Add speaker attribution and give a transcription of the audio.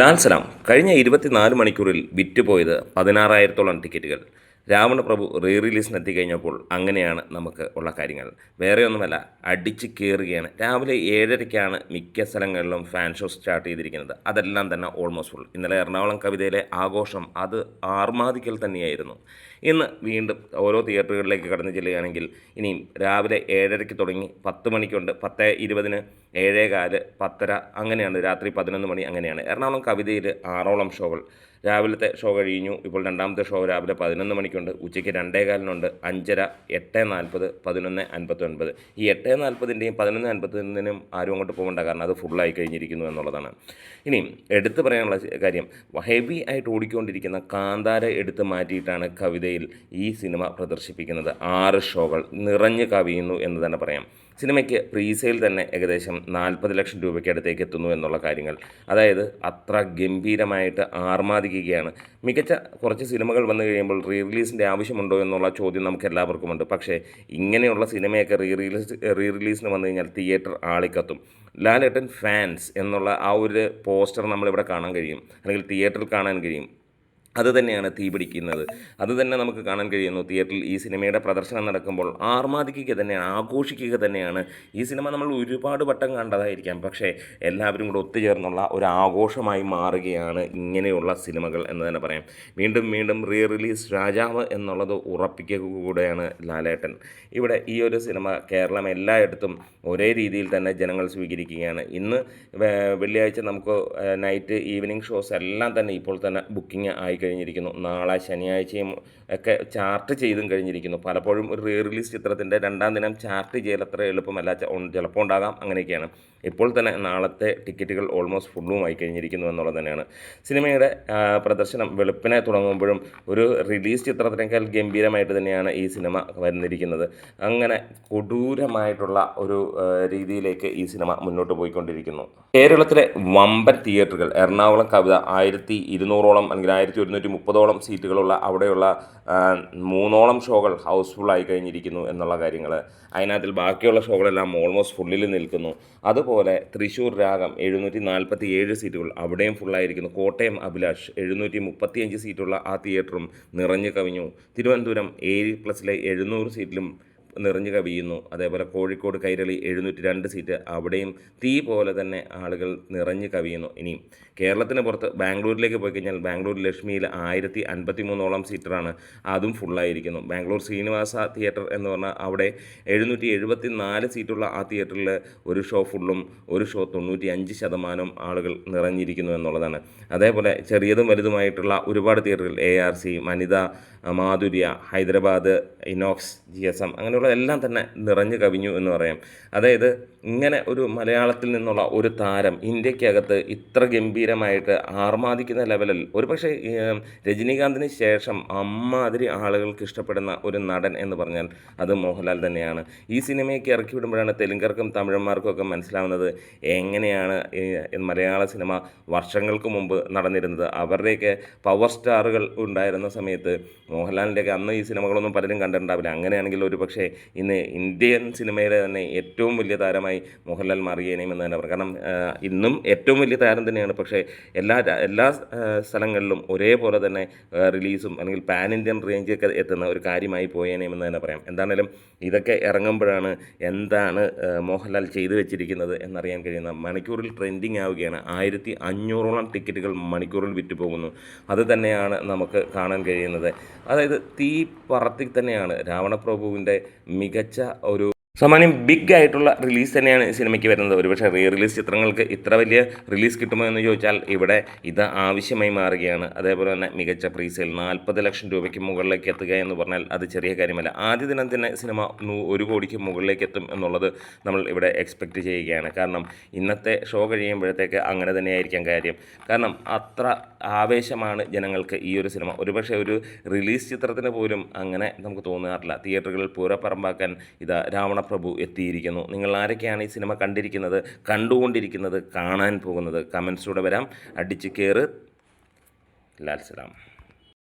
Speaker 1: ലാൽ സലാം കഴിഞ്ഞ 24 മണിക്കൂറിൽ വിറ്റുപോയത് 16,000-ഓളം ടിക്കറ്റുകൾ. രാവണപ്രഭു റിലീസിനെത്തി കഴിഞ്ഞപ്പോൾ അങ്ങനെയാണ് നമുക്ക് ഉള്ള കാര്യങ്ങൾ. വേറെയൊന്നുമല്ല, അടിച്ച് കയറുകയാണ്. രാവിലെ 7:30-ക്കാണ് മിക്ക സ്ഥലങ്ങളിലും ഫാൻ ഷോ സ്റ്റാർട്ട് ചെയ്തിരിക്കുന്നത്. അതെല്ലാം തന്നെ ഓൾമോസ്റ്റ് ഫുൾ. ഇന്നലെ എറണാകുളം കവിതയിലെ ആഘോഷം അത് ആർമാദിക്കൽ തന്നെയായിരുന്നു. ഇന്ന് വീണ്ടും ഓരോ തിയേറ്ററുകളിലേക്ക് കടന്നു ചെല്ലുകയാണെങ്കിൽ ഇനിയും രാവിലെ 7:30-ക്ക് തുടങ്ങി 10 മണിക്കുണ്ട്, 10:20-ന്, 7:15, 10:30, അങ്ങനെയാണ്. രാത്രി 11 മണി, അങ്ങനെയാണ്. എറണാകുളം കവിതയിൽ 6ഓളം ഷോകൾ. രാവിലത്തെ ഷോ കഴിഞ്ഞു. ഇപ്പോൾ രണ്ടാമത്തെ ഷോ രാവിലെ 11 മണിക്കുണ്ട്, ഉച്ചയ്ക്ക് 2:15, 5:30, 8:40, 11:59. ഈ 8:40-ൻ്റെയും 11:59-നും ആരും അങ്ങോട്ട് പോകേണ്ട, കാരണം അത് ഫുള്ളായി കഴിഞ്ഞിരിക്കുന്നു എന്നുള്ളതാണ്. ഇനിയും എടുത്തു പറയാനുള്ള കാര്യം, ഹെവി ആയിട്ട് ഓടിക്കൊണ്ടിരിക്കുന്ന കാന്താര എടുത്ത് മാറ്റിയിട്ടാണ് കവിതയിൽ ഈ സിനിമ പ്രദർശിപ്പിക്കുന്നത്. 6 ഷോകൾ നിറഞ്ഞു കവിയുന്നു എന്ന് തന്നെ പറയാം. സിനിമയ്ക്ക് പ്രീസെയിൽ തന്നെ ഏകദേശം 40 ലക്ഷം രൂപയ്ക്ക് അടുത്തേക്ക് എത്തുന്നു എന്നുള്ള കാര്യങ്ങൾ, അതായത് അത്ര ഗംഭീരമായിട്ട് ആർമാദിക്കുകയാണ്. മികച്ച കുറച്ച് സിനിമകൾ വന്നു കഴിയുമ്പോൾ റിലീസിൻ്റെ ആവശ്യമുണ്ടോ എന്നുള്ള ചോദ്യം നമുക്ക് എല്ലാവർക്കുമുണ്ട്. പക്ഷേ ഇങ്ങനെയുള്ള സിനിമയൊക്കെ റിലീസിന് വന്നു കഴിഞ്ഞാൽ തിയേറ്റർ ആളിക്കത്തും. ലാലേട്ടൻ ഫാൻസ് എന്നുള്ള ആ ഒരു പോസ്റ്റർ നമ്മളിവിടെ കാണാൻ കഴിയും, അല്ലെങ്കിൽ തിയേറ്ററിൽ കാണാൻ കഴിയും. അത് തന്നെയാണ് തീപിടിക്കുന്നത്. അത് തന്നെ നമുക്ക് കാണാൻ കഴിയുന്നു. തിയേറ്ററിൽ ഈ സിനിമയുടെ പ്രദർശനം നടക്കുമ്പോൾ ആർമാദിക്കുക തന്നെയാണ്, ആഘോഷിക്കുക തന്നെയാണ്. ഈ സിനിമ നമ്മൾ ഒരുപാട് വട്ടം കണ്ടതായിരിക്കാം, പക്ഷേ എല്ലാവരും കൂടെ ഒത്തുചേർന്നുള്ള ഒരു ആഘോഷമായി മാറുകയാണ് ഇങ്ങനെയുള്ള സിനിമകൾ എന്ന് തന്നെ പറയാം. വീണ്ടും വീണ്ടും റിലീസ് രാജാവ് എന്നുള്ളത് ഉറപ്പിക്കുക കൂടെയാണ് ലാലേട്ടൻ. ഇവിടെ ഈ ഒരു സിനിമ കേരളം എല്ലായിടത്തും ഒരേ രീതിയിൽ തന്നെ ജനങ്ങൾ സ്വീകരിക്കുകയാണ്. ഇന്ന് വെള്ളിയാഴ്ച നമുക്ക് നൈറ്റ് ഈവനിങ് ഷോസ് എല്ലാം തന്നെ ഇപ്പോൾ തന്നെ ബുക്കിംഗ് ആയി കഴിഞ്ഞിരിക്കുന്നു. നാളെ ശനിയാഴ്ചയും ഒക്കെ ചാർട്ട് ചെയ്തും കഴിഞ്ഞിരിക്കുന്നു. പലപ്പോഴും ഒരു റിലീസ് ചിത്രത്തിൻ്റെ 2ാം ദിനം ചാർട്ട് ചെയ്യൽ അത്ര എളുപ്പമല്ല, ചിലപ്പോൾ ഉണ്ടാകാം, അങ്ങനെയൊക്കെയാണ്. ഇപ്പോൾ തന്നെ നാളത്തെ ടിക്കറ്റുകൾ ഓൾമോസ്റ്റ് ഫുള്ളുമായി കഴിഞ്ഞിരിക്കുന്നു എന്നുള്ളത് തന്നെയാണ്. സിനിമയുടെ പ്രദർശനം വെളുപ്പിനെ തുടങ്ങുമ്പോഴും ഒരു റിലീസ് ചിത്രത്തിനേക്കാൾ ഗംഭീരമായിട്ട് തന്നെയാണ് ഈ സിനിമ വന്നിരിക്കുന്നത്. അങ്ങനെ കൊടൂരമായിട്ടുള്ള ഒരു രീതിയിലേക്ക് ഈ സിനിമ മുന്നോട്ട് പോയിക്കൊണ്ടിരിക്കുന്നു. കേരളത്തിലെ വമ്പൻ തിയേറ്ററുകൾ, എറണാകുളം കവിത 1200-ഓളം അല്ലെങ്കിൽ 1130-ഓളം സീറ്റുകളുള്ള അവിടെയുള്ള 3ഓളം ഷോകൾ ഹൗസ്ഫുള്ളായി കഴിഞ്ഞിരിക്കുന്നു എന്നുള്ള കാര്യങ്ങൾ. അതിനകത്തിൽ ബാക്കിയുള്ള ഷോകളെല്ലാം ഓൾമോസ്റ്റ് ഫുള്ളിൽ നിൽക്കുന്നു. അതുപോലെ തൃശ്ശൂർ രാഗം 747 സീറ്റുകൾ, അവിടെയും ഫുള്ളായിരിക്കുന്നു. കോട്ടയം അഭിലാഷ് 735 സീറ്റുള്ള ആ തിയേറ്ററും നിറഞ്ഞു കവിഞ്ഞു. തിരുവനന്തപുരം A+ലെ 700 സീറ്റിലും നിറഞ്ഞു കവിയുന്നു. അതേപോലെ കോഴിക്കോട് കൈരളി 702 സീറ്റ്, അവിടെയും തീ പോലെ തന്നെ ആളുകൾ നിറഞ്ഞു കവിയുന്നു. ഇനിയും കേരളത്തിന് പുറത്ത് ബാംഗ്ലൂരിലേക്ക് പോയി കഴിഞ്ഞാൽ ബാംഗ്ലൂർ ലക്ഷ്മിയിൽ 1053-ഓളം സീറ്ററാണ്, അതും ഫുള്ളായിരിക്കുന്നു. ബാംഗ്ലൂർ ശ്രീനിവാസ തിയേറ്റർ എന്ന് പറഞ്ഞാൽ അവിടെ 774 സീറ്റുള്ള ആ തിയേറ്ററിൽ ഒരു ഷോ ഫുള്ളും ഒരു ഷോ 95% ആളുകൾ നിറഞ്ഞിരിക്കുന്നു എന്നുള്ളതാണ്. അതേപോലെ ചെറിയതും വലുതുമായിട്ടുള്ള ഒരുപാട് തിയേറ്ററുകൾ, ARC, വനിത, മാധുര്യ, ഹൈദരാബാദ്, ഇനോക്സ്, GSM, അങ്ങനെയുള്ള എല്ലാം തന്നെ നിറഞ്ഞു കവിഞ്ഞു എന്ന് പറയാം. അതായത് ഇങ്ങനെ ഒരു മലയാളത്തിൽ നിന്നുള്ള ഒരു താരം ഇന്ത്യക്കകത്ത് ഇത്ര ഗംഭീരമായിട്ട് ആർമാദിക്കുന്ന ലെവലിൽ, ഒരുപക്ഷെ രജനീകാന്തിന് ശേഷം അമ്മാതിരി ആളുകൾക്ക് ഇഷ്ടപ്പെടുന്ന ഒരു നടൻ എന്ന് പറഞ്ഞാൽ അത് മോഹൻലാൽ തന്നെയാണ്. ഈ സിനിമയ്ക്ക് ഇറക്കി വിടുമ്പോഴാണ് തെലുങ്കർക്കും തമിഴന്മാർക്കും ഒക്കെ മനസ്സിലാവുന്നത് എങ്ങനെയാണ് മലയാള സിനിമ വർഷങ്ങൾക്ക് മുമ്പ് നടന്നിരുന്നത്. അവരുടെയൊക്കെ പവർ സ്റ്റാറുകൾ ഉണ്ടായിരുന്ന സമയത്ത് മോഹൻലാലിൻ്റെയൊക്കെ അന്ന് ഈ സിനിമകളൊന്നും പലരും കണ്ടിട്ടുണ്ടാവില്ല. അങ്ങനെയാണെങ്കിൽ ഒരു പക്ഷേ ഇന്ന് ഇന്ത്യൻ സിനിമയിലെ തന്നെ ഏറ്റവും വലിയ താരമായി മോഹൻലാൽ മാറിയേനെയുമെന്ന് തന്നെ പറയാം. കാരണം ഇന്നും ഏറ്റവും വലിയ താരം തന്നെയാണ്. പക്ഷേ എല്ലാ സ്ഥലങ്ങളിലും ഒരേപോലെ തന്നെ റിലീസും അല്ലെങ്കിൽ പാൻ ഇന്ത്യൻ റേഞ്ചൊക്കെ എത്തുന്ന ഒരു കാര്യമായി പോയേനെയുമെന്ന് തന്നെ പറയാം. എന്താണേലും ഇതൊക്കെ ഇറങ്ങുമ്പോഴാണ് എന്താണ് മോഹൻലാൽ ചെയ്തു വെച്ചിരിക്കുന്നത് എന്നറിയാൻ കഴിയുന്ന. മണിക്കൂറിൽ ട്രെൻഡിങ് ആവുകയാണ്. 1500-ഓളം ടിക്കറ്റുകൾ മണിക്കൂറിൽ വിറ്റ് പോകുന്നു. അത് തന്നെയാണ് നമുക്ക് കാണാൻ കഴിയുന്നത്. അതായത് തീ പറത്തി തന്നെയാണ് രാവണപ്രഭുവിൻ്റെ മികച്ച ഒരു സാമാന്യം ബിഗ് ആയിട്ടുള്ള റിലീസ് തന്നെയാണ് സിനിമയ്ക്ക് വരുന്നത്. ഒരുപക്ഷെ റിലീസ് ചിത്രങ്ങൾക്ക് ഇത്ര വലിയ റിലീസ് കിട്ടുമോ എന്ന് ചോദിച്ചാൽ ഇവിടെ ഇത് ആവശ്യമായി മാറുകയാണ്. അതേപോലെ തന്നെ മികച്ച പ്രീസെയിൽ 40 ലക്ഷം രൂപയ്ക്ക് മുകളിലേക്ക് എത്തുക എന്ന് പറഞ്ഞാൽ അത് ചെറിയ കാര്യമല്ല. ആദ്യ ദിനം തന്നെ സിനിമ 1 കോടിക്ക് മുകളിലേക്ക് എത്തും എന്നുള്ളത് നമ്മൾ ഇവിടെ എക്സ്പെക്റ്റ് ചെയ്യുകയാണ്. കാരണം ഇന്നത്തെ ഷോ കഴിയുമ്പോഴത്തേക്ക് അങ്ങനെ തന്നെയായിരിക്കാം കാര്യം. കാരണം അത്ര ആവേശമാണ് ജനങ്ങൾക്ക് ഈ ഒരു സിനിമ. ഒരുപക്ഷെ ഒരു റിലീസ് ചിത്രത്തിന് പോലും അങ്ങനെ നമുക്ക് തോന്നാറില്ല. തിയേറ്ററുകളിൽ പൂരപ്പറമ്പാക്കാൻ ഇതാ രാവണപ്രഭു എത്തിയിരിക്കുന്നു. നിങ്ങൾ ആരൊക്കെയാണ് ഈ സിനിമ കണ്ടിരിക്കുന്നത്, കണ്ടുകൊണ്ടിരിക്കുന്നത്, കാണാൻ പോകുന്നത്? കമൻസിലൂടെ വരാം. അടിച്ച് കയറ്. ലാൽ സലാം.